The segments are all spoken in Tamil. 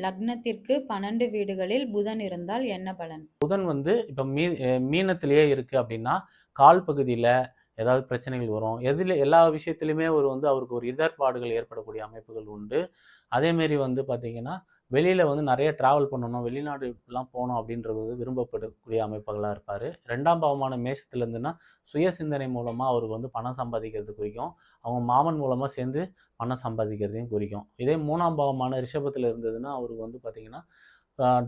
லக்னத்திற்கு 12 வீடுகளில் புதன் இருந்தால் என்ன பலன்? புதன் வந்து இப்போ மீனத்திலேயே இருக்கு அப்படின்னா, கால் பகுதியில ஏதாவது பிரச்சனைகள் வரும். எல்லா விஷயத்திலுமே அவருக்கு ஒரு இடர்பாடுகள் ஏற்படக்கூடிய அமைப்புகள் உண்டு. அதேமாரி பார்த்தீங்கன்னா, வெளியில நெறைய டிராவல் பண்ணணும், வெளிநாடுலாம் போணும் அப்படின்றது விரும்பப்படக்கூடிய அமைப்புகளா இருப்பாரு. 2ஆம் பாவமான மேஷத்துல இருந்துன்னா, சுய சிந்தனை மூலமா அவருக்கு பணம் சம்பாதிக்கிறது குறிக்கும். அவங்க மாமன் மூலமா சேர்ந்து பணம் சம்பாதிக்கிறதையும் குறிக்கும். இதே 3ஆம் பாவமான ரிஷபத்துல இருந்ததுன்னா, அவருக்கு பார்த்தீங்கன்னா,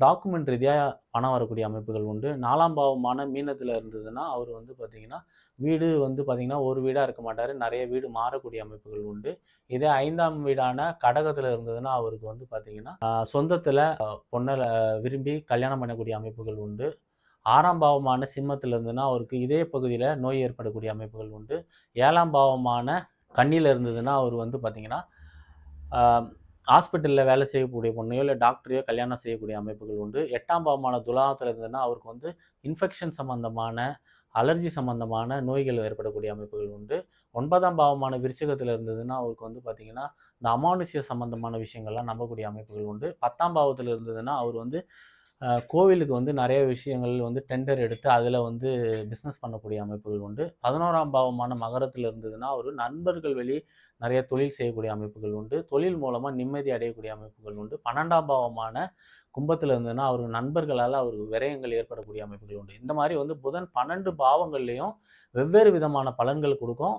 டாக்குமெண்ட் ரீதியா பணம் வரக்கூடிய அமைப்புகள் உண்டு. 4ஆம் பாவமான மீனத்தில இருந்ததுன்னா, அவர் பார்த்தீங்கன்னா, வீடு பார்த்தீங்கன்னா, ஒரு வீடா இருக்க மாட்டாரு. நெறைய வீடு மாறக்கூடிய அமைப்புகள் உண்டு. இதே 5ஆம் வீடான கடகத்தில இருந்ததுன்னா, அவருக்கு பார்த்தீங்கன்னா, சொந்தத்தில பொண்ண விரும்பி கல்யாணம் பண்ணக்கூடிய அமைப்புகள் உண்டு. 6ஆம் பாவமான சிம்மத்தில இருந்ததுன்னா, அவருக்கு இதய பகுதியில நோய் ஏற்படக்கூடிய அமைப்புகள் உண்டு. 7ஆம் பாவமான கன்னியில இருந்ததுன்னா, அவர் பார்த்தீங்கன்னா, ஆ ஹாஸ்பிட்டல்ல வேலை செய்யக்கூடிய பொண்ணையோ, இல்ல டாக்டரையோ கல்யாணம் செய்யக்கூடிய அமைப்புகள் உண்டு. 8ஆம் பாவமான துலாத்துல இருந்ததுன்னா, அவருக்கு இன்ஃபெக்ஷன் சம்மந்தமான, அலர்ஜி சம்மந்தமான நோய்கள் ஏற்படக்கூடிய அமைப்புகள் உண்டு. 9ஆம் பாவமான விருச்சிகத்தில இருந்ததுன்னா, அவருக்கு பார்த்தீங்கன்னா, இந்த அமானுஷ்ய சம்மந்தமான விஷயங்கள்லாம் நம்பக்கூடிய அமைப்புகள் உண்டு. 10ஆம் பாவத்தில இருந்ததுன்னா, அவர் கோவிலுக்கு நெறைய விஷயங்கள் டெண்டர் எடுத்து அதில பிசினஸ் பண்ணக்கூடிய அமைப்புகள் உண்டு. 11ஆம் பாவமான மகரத்தில இருந்ததுன்னா, ஒரு நண்பர்கள் வழி நெறைய தொழில் செய்யக்கூடிய அமைப்புகள் உண்டு. தொழில் மூலமா நிம்மதி அடையக்கூடிய அமைப்புகள் உண்டு. 12ஆம் பாவமான கும்பத்தில இருந்ததுன்னா, அவருக்கு நண்பர்களால அவருக்கு விரயங்கள் ஏற்படக்கூடிய அமைப்புகள் உண்டு. இந்த மாரி புதன் 12 பாவங்கள்லயும் வெவ்வேறு விதமான பலன்கள் குடுக்கும்.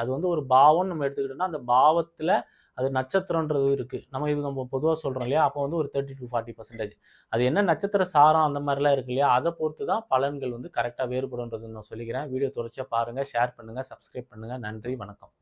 அது ஒரு பாவம்னு நம்ம எடுத்துக்கிட்டோம்னா, அந்த பாவத்தில அது நட்சத்திரம்ன்றது இருக்கு. நம்ம பொதுவா சொல்றோம் இல்லையா? அப்போ ஒரு 30-40% அது என்ன நட்சத்திர சாரம் அந்த மாரிலாம் இருக்கு இல்லையா? அத பொறுத்து தான் பலன்கள் கரெக்ட்டா வேறுபடும்ன்றத நான் சொல்லிக்கிறேன். வீடியோ தொடர்ச்சியா பாருங்க, ஷேர் பண்ணுங்க, சப்ஸ்கிரைப் பண்ணுங்க. நன்றி, வணக்கம்.